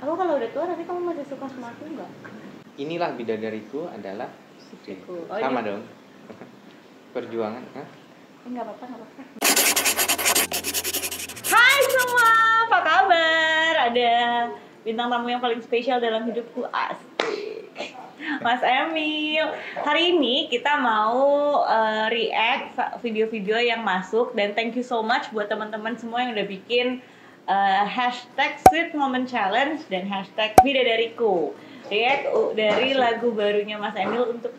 Aku kalau udah tua nanti kamu masih suka sama aku nggak? Inilah bidadariku adalah istriku. Oh, Sama iya. dong. Perjuangan. Hah? Nggak apa-apa, nggak apa-apa. Hai semua, apa kabar? Ada bintang tamu yang paling spesial dalam hidupku, asik, Mas Emil. Hari ini kita mau react video-video yang masuk. Dan thank you so much buat teman-teman semua yang udah bikin hashtag Sweet Moment Challenge dan hashtag Bidadariku. React dari lagu barunya Mas Emil untuk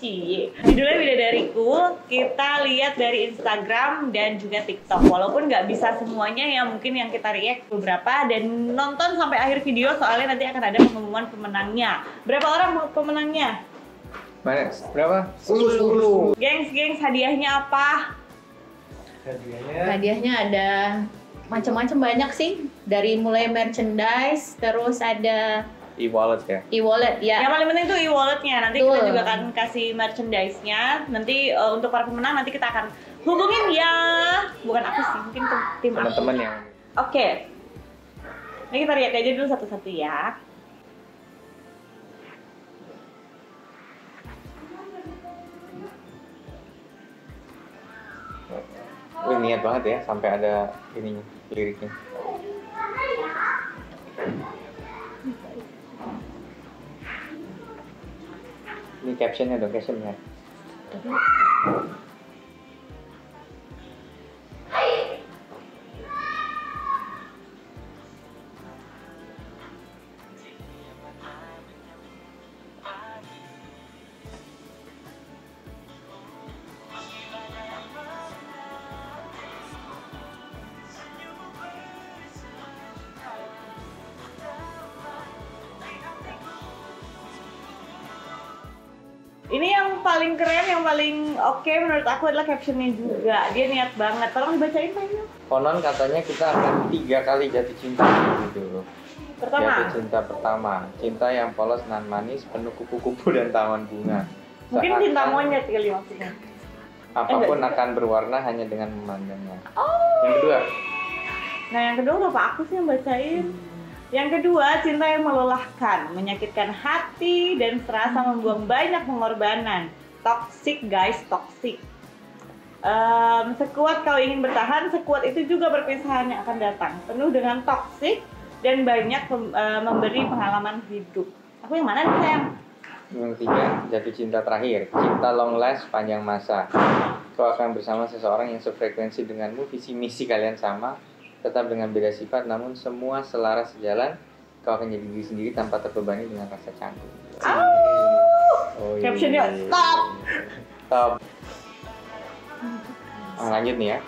judulnya Bidadariku. Kita lihat dari Instagram dan juga TikTok. Walaupun nggak bisa semuanya ya, mungkin yang kita react beberapa. Dan nonton sampai akhir video soalnya nanti akan ada pengumuman pemenangnya. Berapa orang pemenangnya? Mana? Berapa? 10. Gengs, hadiahnya apa? Hadiahnya ada macam-macam, banyak sih, dari mulai merchandise, terus ada E-wallet ya? e-wallet ya. Yang paling penting tuh e-walletnya. Nanti Betul. kita juga akan kasih merchandise-nya. Nanti untuk para pemenang nanti kita akan hubungin ya. Bukan aku sih, mungkin tim aku. Teman-teman yang Oke. Ini kita lihat aja dulu satu-satu ya. niat banget ya sampai ada ininya, liriknya. Ini captionnya dong, captionnya. Ini yang paling keren, yang paling oke menurut aku adalah captionnya juga. Dia niat banget. Tolong dibacain Pak. Konon katanya kita akan 3 kali jatuh cinta gitu. Pertama. Jatuh cinta pertama, cinta yang polos nan manis, penuh kupu-kupu dan taman bunga. Mungkin Seakan cinta monyet kali maksudnya. apapun enggak. akan berwarna hanya dengan memandangnya. Oh. Yang kedua, Nah yang kedua kenapa aku sih yang bacain? Yang kedua, cinta yang melelahkan, menyakitkan hati, dan serasa membuang banyak pengorbanan. Toxic guys, toxic. Sekuat kau ingin bertahan, sekuat itu juga perpisahan yang akan datang. Penuh dengan toxic dan banyak memberi pengalaman hidup. Aku yang mana nih sayang? yang ketiga, jatuh cinta terakhir, cinta long last panjang masa. Kau akan bersama seseorang yang sefrekuensi denganmu, visi misi kalian sama, tetap dengan beda sifat, namun semua selaras sejalan. Kau akan jadi diri sendiri tanpa terbebani dengan rasa canggung. Oh, iya. Captionnya top. Top. Lanjut nih ya.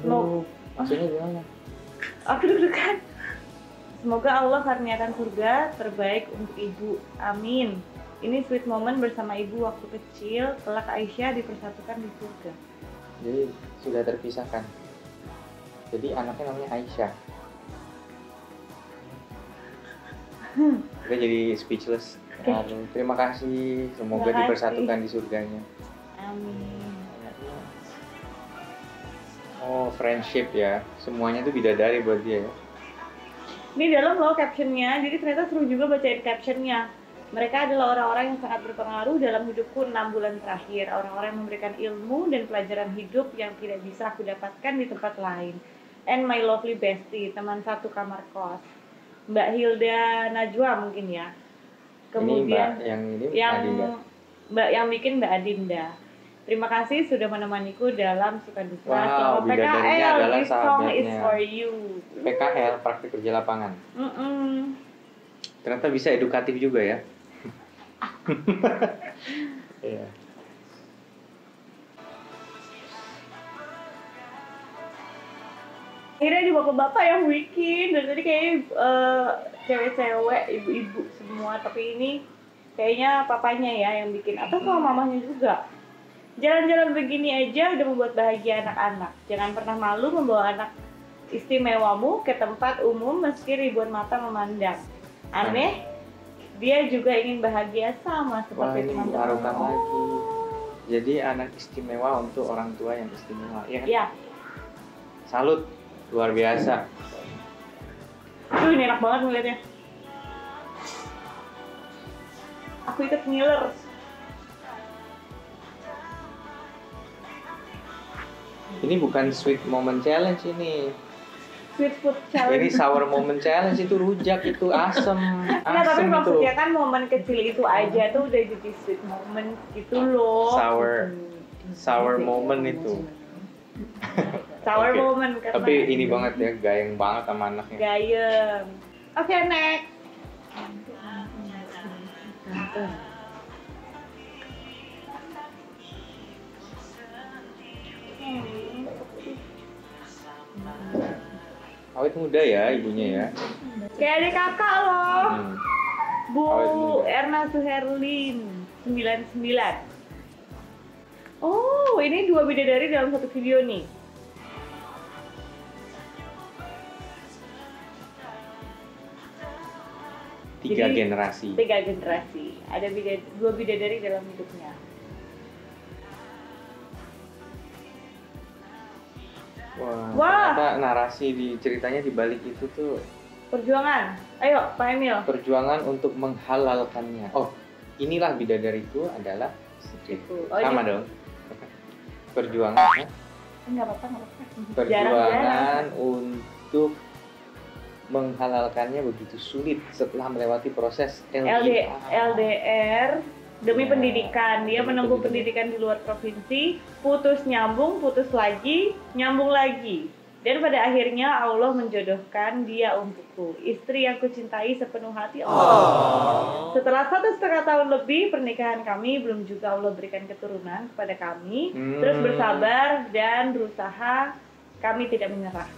Aduh, maksudnya gimana? Aku deg-degan. Semoga Allah karuniakan surga terbaik untuk ibu. Amin. Ini sweet moment bersama ibu waktu kecil. Kelak Aisyah dipersatukan di surga. Jadi sudah terpisahkan. Jadi anaknya namanya Aisyah. Kita jadi speechless. Aduh, terima kasih. Semoga Terima kasih. dipersatukan di surganya. Amin. Oh, friendship ya. Semuanya tuh bidadari buat dia ya. Ini dalam loh captionnya. Jadi ternyata seru juga bacain captionnya. Mereka adalah orang-orang yang sangat berpengaruh dalam hidupku 6 bulan terakhir. Orang-orang yang memberikan ilmu dan pelajaran hidup yang tidak bisa aku dapatkan di tempat lain. And my lovely bestie, teman satu kamar kos, Mbak Hilda Najwa mungkin ya. Kemudian ini Mbak yang Adinda. Mbak yang bikin Mbak Adinda. Terima kasih sudah menemaniku dalam suka duka. Wow, Selamat bidadarinya PKL, adalah this song is sahabatnya. for you. PKL, praktik kerja lapangan. Mm-mm. Ternyata bisa edukatif juga ya. Iya. Akhirnya ada bapak-bapak yang bikin, dan tadi kayaknya cewek-cewek, ibu-ibu semua, tapi ini kayaknya papanya ya yang bikin, atau sama mamanya juga. Jalan-jalan begini aja udah membuat bahagia anak-anak. Jangan pernah malu membawa anak istimewamu ke tempat umum meski ribuan mata memandang. Aneh, dia juga ingin bahagia sama Wah, seperti ini teman-teman. harukan lagi. Jadi anak istimewa untuk orang tua yang istimewa, ya kan? Iya. Salut, luar biasa. Ini enak banget ngeliatnya. Aku ikut ngiler. Ini bukan sweet moment challenge ini. Sweet food challenge. Ini sour moment challenge, itu rujak, itu asem. Nggak, tapi Asem itu. maksudnya kan momen kecil itu aja tuh udah jadi sweet moment gitu loh. Sour moment itu. Sour Oke. moment karena Tapi ini banget ya, gayeng banget sama anaknya. gayeng. Oke, next. Awet muda ya ibunya ya. Kayak adik kakak loh. Hmm. Bu Awet muda. Erna Suherlin 99. Oh, ini 2 bidadari dalam satu video nih. Tiga Jadi, generasi. 3 generasi. Ada 2 bidadari dalam hidupnya. Wah. Ternyata narasi di ceritanya di balik itu tuh Perjuangan. Ayo, Pak Emil. perjuangan untuk menghalalkannya. Oh, inilah bidadariku adalah istriku. Oh, Sama iya. dong. Perjuangan, Enggak apa-apa, enggak apa-apa. perjuangan untuk menghalalkannya begitu sulit setelah melewati proses LDR demi Ya, pendidikan. Dia demi menempuh pendidikan. pendidikan di luar provinsi, putus nyambung, putus lagi, nyambung lagi. Dan pada akhirnya Allah menjodohkan dia untukku, istri yang kucintai sepenuh hati Allah. Setelah 1,5 tahun lebih pernikahan kami, belum juga Allah berikan keturunan kepada kami. Terus bersabar dan berusaha, kami tidak menyerah.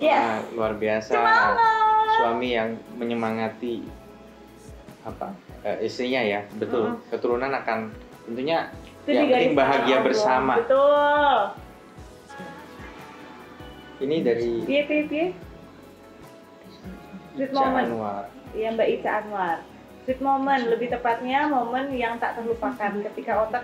Wah, luar biasa. Semangat! Suami yang menyemangati istrinya ya, betul. Keturunan akan tentunya Itu yang penting digariskan bahagia Allah. bersama. Betul. Ini dari Piye. Sweet Ica moment. Anwar. Ya, Mbak Ica Anwar. Sweet moment, lebih tepatnya momen yang tak terlupakan ketika otak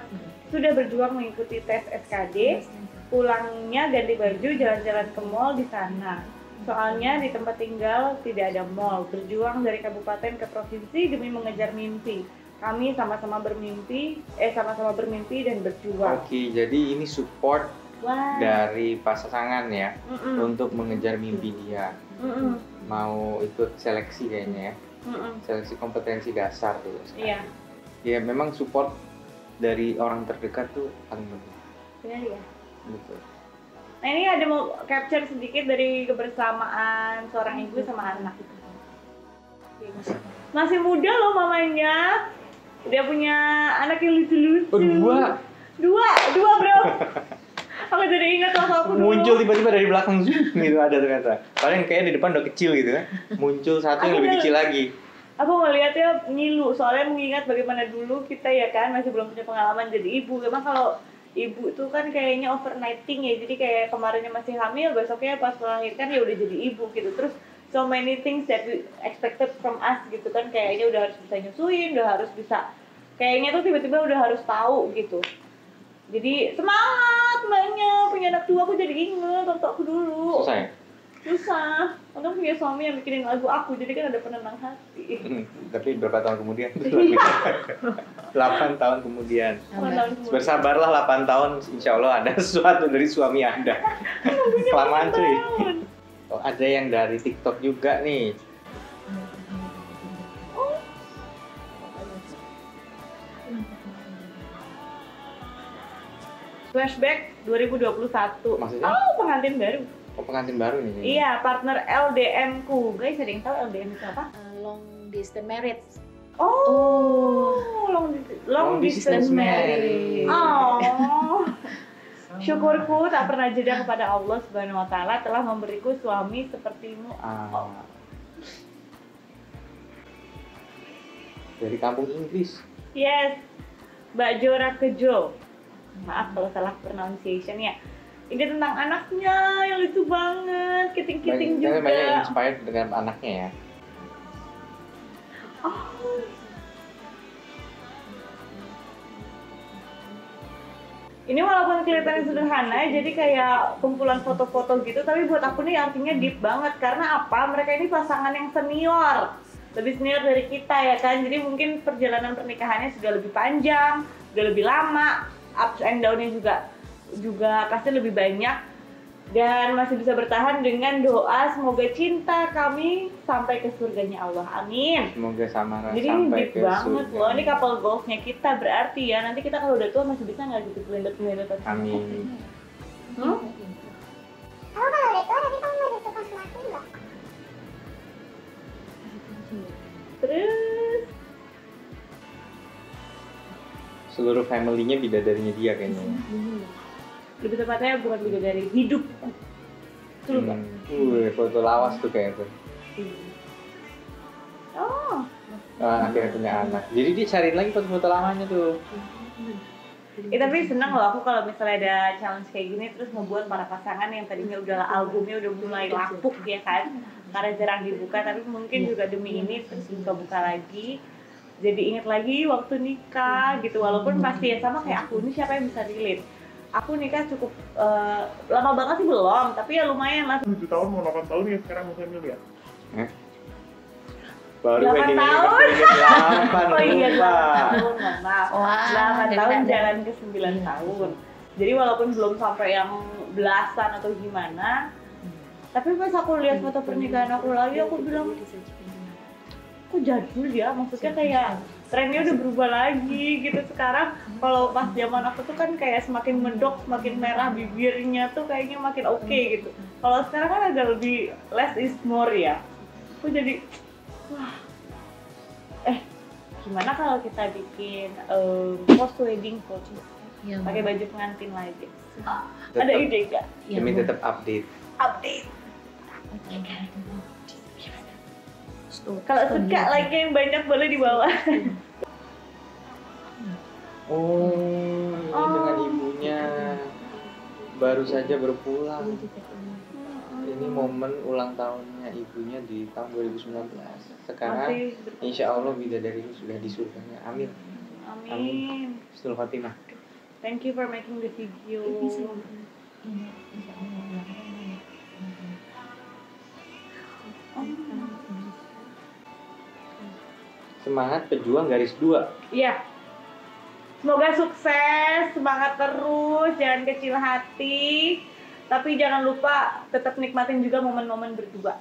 sudah berjuang mengikuti tes SKD, pulangnya ganti baju, jalan-jalan ke mall di sana. Soalnya di tempat tinggal tidak ada mall, berjuang dari kabupaten ke provinsi demi mengejar mimpi. Kami sama-sama bermimpi dan berjuang. Oke, jadi ini support Wah. dari pasangan ya Mm-mm. untuk mengejar mimpi dia. Mm-mm. Mau ikut seleksi kayaknya ya, Mm-mm. seleksi kompetensi dasar tuh. Iya, Ya memang support dari orang terdekat tuh paling penting. benar ya. Betul. Nah, ini ada mau capture sedikit dari kebersamaan seorang ibu sama anak. Masih muda loh mamanya. Udah punya anak yang lucu-lucu. Oh, Dua bro. Aku jadi ingat waktu aku dulu. Muncul tiba-tiba dari belakang gitu ada ternyata. Paling kayak di depan udah kecil gitu kan. Muncul satu yang lebih kecil lagi. Aku ngeliatnya ngilu, soalnya mengingat bagaimana dulu kita ya kan masih belum punya pengalaman jadi ibu. Memang kalau ibu tuh kan kayaknya overnighting ya, jadi kayak kemarinnya masih hamil, besoknya pas melahirkan ya udah jadi ibu gitu. Terus so many things that we expected from us gitu kan, kayaknya udah harus bisa nyusuin, udah harus bisa, kayaknya tuh tiba-tiba udah harus tahu gitu. Jadi semangat mbaknya, punya anak 2, aku jadi inget waktu aku dulu. Susah. Untung punya suami yang bikinin lagu aku, jadi kan ada penenang hati. Tapi berapa tahun kemudian? 8 tahun kemudian. Bersabarlah 8 tahun, insya Allah ada sesuatu dari suami Anda. Kelamaan cuy. Oh, ada yang dari TikTok juga nih. Flashback 2021. Maksudnya? Oh, pengantin baru. Oh, pengantin baru nih. Iya, partner LDM ku. Guys, ada yang tahu LDM itu apa? Long distance marriage. Oh, long distance marriage. Oh. Syukurku tak pernah jeda kepada Allah Subhanahu wa taala telah memberiku suami sepertimu. Dari kampung Inggris. Yes. Mbak Jora Kejo. Maaf kalau salah pronunciation ya. Ini tentang anaknya yang lucu banget, kiting-kiting juga. Banyak inspired dengan anaknya ya. Oh. Ini walaupun kelihatannya sederhana, jadi kayak kumpulan foto-foto gitu, tapi buat aku nih artinya deep banget. Karena apa? Mereka ini pasangan yang senior, lebih senior dari kita ya kan. Jadi mungkin perjalanan pernikahannya sudah lebih panjang, sudah lebih lama, ups and down-nya juga pasti lebih banyak. Dan masih bisa bertahan dengan doa semoga cinta kami sampai ke surganya Allah. Amin. Semoga Samara Jadi sampai deep ke banget surga. loh, ini couple goals-nya kita berarti ya. Nanti kita kalau udah tua masih bisa nggak gitu gelendet-gelendet? Amin. Hmm? Kamu kalau udah tua tapi kamu masih suka sama aku nggak? Terus Seluruh family-nya bidadarinya dia kayaknya. lebih tepatnya bukan bidadari hidup. Betul nggak? Foto lawas tuh kayak tuh. Oh, Akhirnya punya anak. Jadi dia cariin lagi foto-foto lamanya tuh. tapi seneng loh aku kalau misalnya ada challenge kayak gini terus ngebuat para pasangan yang tadinya udah albumnya udah mulai lapuk ya kan, karena jarang dibuka, tapi mungkin juga demi ini terus buka-buka lagi. Jadi inget lagi waktu nikah gitu, walaupun pasti ya sama kayak aku, ini siapa yang bisa relate? Aku nikah cukup lama banget sih belum, tapi ya lumayan lah. 7 tahun mau 8 tahun ya sekarang mau hamil ya? Baru 8 wedding tahun. anniversary 8 Oh iya, lupa. 8 tahun, mohon maaf. Wah, 8 tahun ada. jalan ke 9 tahun. Jadi walaupun belum sampai yang belasan atau gimana, tapi pas aku lihat foto pernikahan aku lagi, aku bilang, kok jadul ya? Maksudnya kayak trennya udah berubah lagi gitu. Sekarang kalau pas zaman aku tuh kan kayak semakin medok, semakin merah bibirnya tuh kayaknya makin oke gitu. Kalau sekarang kan agak lebih less is more ya. Aku jadi wah, gimana kalau kita bikin post wedding photo pakai baju pengantin lagi? Ada ide nggak? Demi tetap update. Update. Kalau suka like yang banyak boleh di bawah. Oh, ini dengan ibunya baru saja berpulang. Ini momen ulang tahunnya ibunya di tahun 2019. Sekarang Masih insya Allah bidadari ini sudah di surganya. Amin. Amin. Husnul Khotimah. Thank you for making the video. Semangat pejuang garis 2. Iya. Semoga sukses, semangat terus, jangan kecil hati. Tapi jangan lupa tetap nikmatin juga momen-momen berdua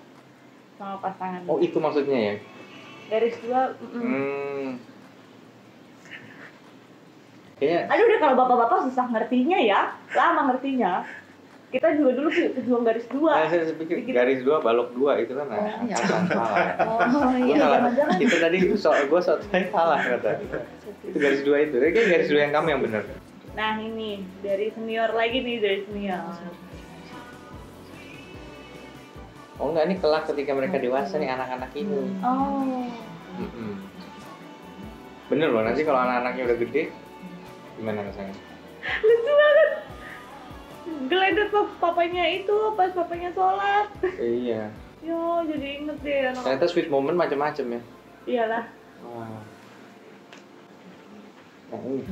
sama pasangan. Oh, itu maksudnya ya? Garis 2. Kayaknya Aduh udah kalau bapak-bapak susah ngertinya ya. Lama ngertinya. Kita juga dulu pejuang garis 2. saya pikir garis 2 balok 2 itu kan iya. salah. Oh Gua iya, salah. jangan-jangan. Itu tadi itu gue salah kata. Itu garis 2 itu. Kayak garis 2 yang kamu yang benar. Nah ini dari senior lagi nih, dari senior. Oh enggak, ini kelak ketika mereka dewasa nih anak-anak ini. Oh. Bener loh, nanti kalau anak-anaknya udah gede gimana rasanya? Lucu banget. Geledet papanya itu pas papanya sholat. Iya. Yo, jadi inget deh anak. Ternyata sweet moment macam-macam ya. Iyalah. Wah. Nah ini.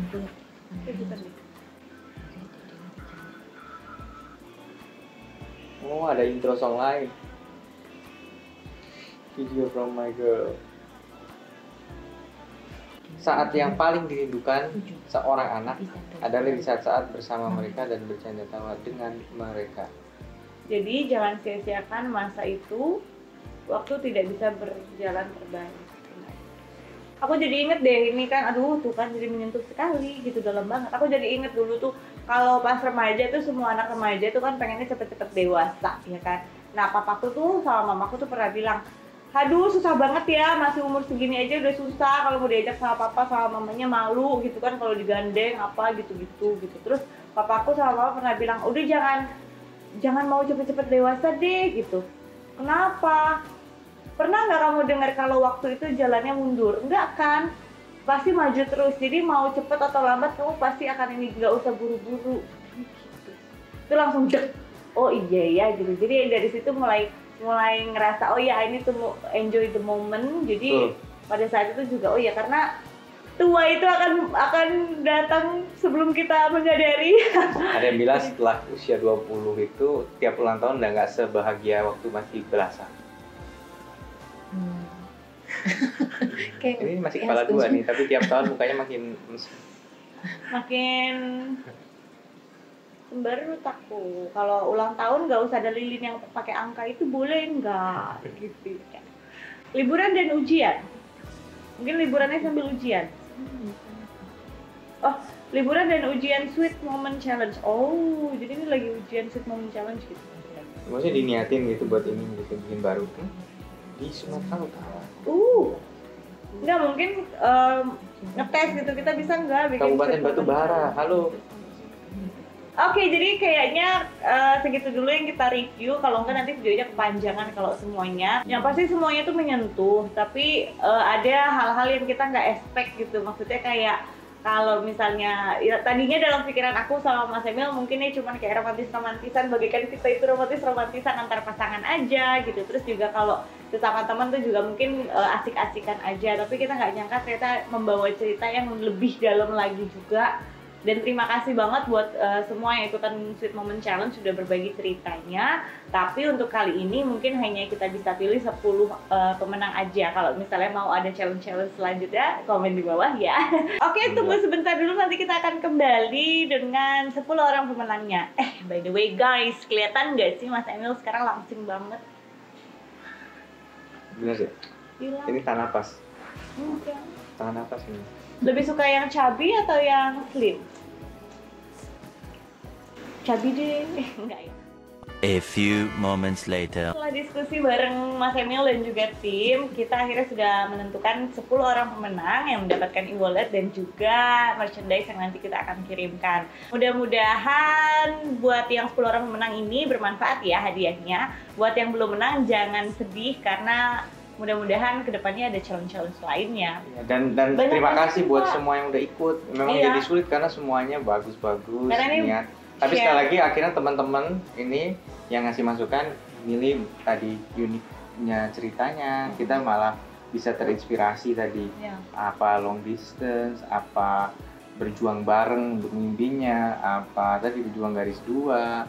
Oh, ada intro song lain. Video from my girl. Saat yang paling dirindukan seorang anak adalah di saat-saat bersama mereka dan bercanda tawa dengan mereka. Jadi jangan sia-siakan masa itu, waktu tidak bisa berjalan terbaik. Aku jadi inget deh ini kan, aduh tuh kan jadi menyentuh sekali gitu, dalam banget. Aku jadi inget dulu tuh kalau pas remaja tuh semua anak remaja tuh kan pengennya cepet-cepet dewasa ya kan. Nah papaku tuh sama mamaku tuh pernah bilang, aduh susah banget ya, masih umur segini aja udah susah kalau mau diajak sama papa sama mamanya malu gitu kan kalau digandeng apa gitu-gitu gitu. Terus papaku sama mama pernah bilang, udah jangan mau cepet-cepet dewasa deh gitu. Kenapa? Pernah nggak kamu dengar kalau waktu itu jalannya mundur? Enggak kan? Pasti maju terus. Jadi mau cepet atau lambat kamu pasti akan ini, nggak usah buru-buru. Gitu. itu langsung dek, oh iya ya gitu. Jadi dari situ mulai ngerasa oh ya ini tuh enjoy the moment. Jadi pada saat itu juga oh ya karena tua itu akan datang sebelum kita menyadari. Ada yang bilang setelah usia 20 itu tiap ulang tahun udah nggak sebahagia waktu masih belasan. Ini masih kepala dua nih, tapi tiap tahun mukanya makin sembarut aku. Kalau ulang tahun nggak usah ada lilin yang pakai angka itu boleh nggak gitu ya. Liburan dan ujian. Mungkin liburannya sambil ujian. Oh, liburan dan ujian Sweet Moment Challenge. Oh, jadi ini lagi ujian Sweet Moment Challenge gitu. maksudnya diniatin gitu buat ini bikin baru di Sumatera Utara. Nggak mungkin ngetes gitu, kita bisa nggak bikin Kabupaten Sweet Batu Moment Bara. Challenge? Halo. Oke, jadi kayaknya segitu dulu yang kita review. Kalau enggak nanti videonya kepanjangan kalau semuanya. Yang pasti semuanya itu menyentuh, tapi ada hal-hal yang kita nggak expect gitu. Maksudnya kayak kalau misalnya ya, tadinya dalam pikiran aku sama Mas Emil mungkin cuma kayak romantisan, bagaikan kita itu romantisan antar pasangan aja gitu. Terus juga kalau sesama teman tuh juga mungkin asik-asikan aja. Tapi kita nggak nyangka ternyata membawa cerita yang lebih dalam lagi juga. Dan terima kasih banget buat semua yang ikutan Sweet Moment Challenge sudah berbagi ceritanya. Tapi untuk kali ini mungkin hanya kita bisa pilih 10 pemenang aja. Kalau misalnya mau ada challenge-challenge selanjutnya, komen di bawah ya. Oke, tunggu sebentar dulu, nanti kita akan kembali dengan 10 orang pemenangnya. By the way guys, kelihatan nggak sih Mas Emil sekarang langsing banget? Bener sih. Gila. Ini tahan napas. Enggak. Tahan napas ini. Lebih suka yang chubby atau yang slim? Chubby deh. Enggak ya. A few moments later. Setelah diskusi bareng Mas Emil dan juga tim, kita akhirnya sudah menentukan 10 orang pemenang yang mendapatkan e-wallet dan juga merchandise yang nanti kita akan kirimkan. Mudah-mudahan buat yang 10 orang pemenang ini bermanfaat ya hadiahnya. Buat yang belum menang jangan sedih karena mudah-mudahan kedepannya ada challenge-challenge lainnya. Dan terima kasih buat semua yang udah ikut. Memang jadi sulit karena semuanya bagus-bagus niat. Tapi sekali lagi akhirnya teman-teman ini yang ngasih masukan milih tadi uniknya ceritanya. Kita malah bisa terinspirasi tadi. Apa long distance, apa berjuang bareng untuk mimpinya, apa tadi berjuang garis dua.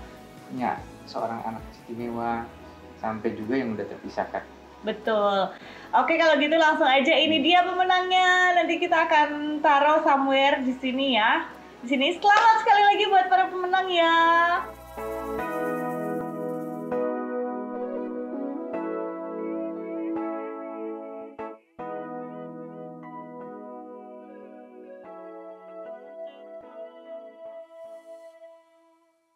Ya, seorang anak istimewa sampai juga yang udah terpisahkan. Betul. Oke, kalau gitu langsung aja ini dia pemenangnya. Nanti kita akan taruh somewhere di sini ya. Di sini selamat sekali lagi buat para pemenang ya.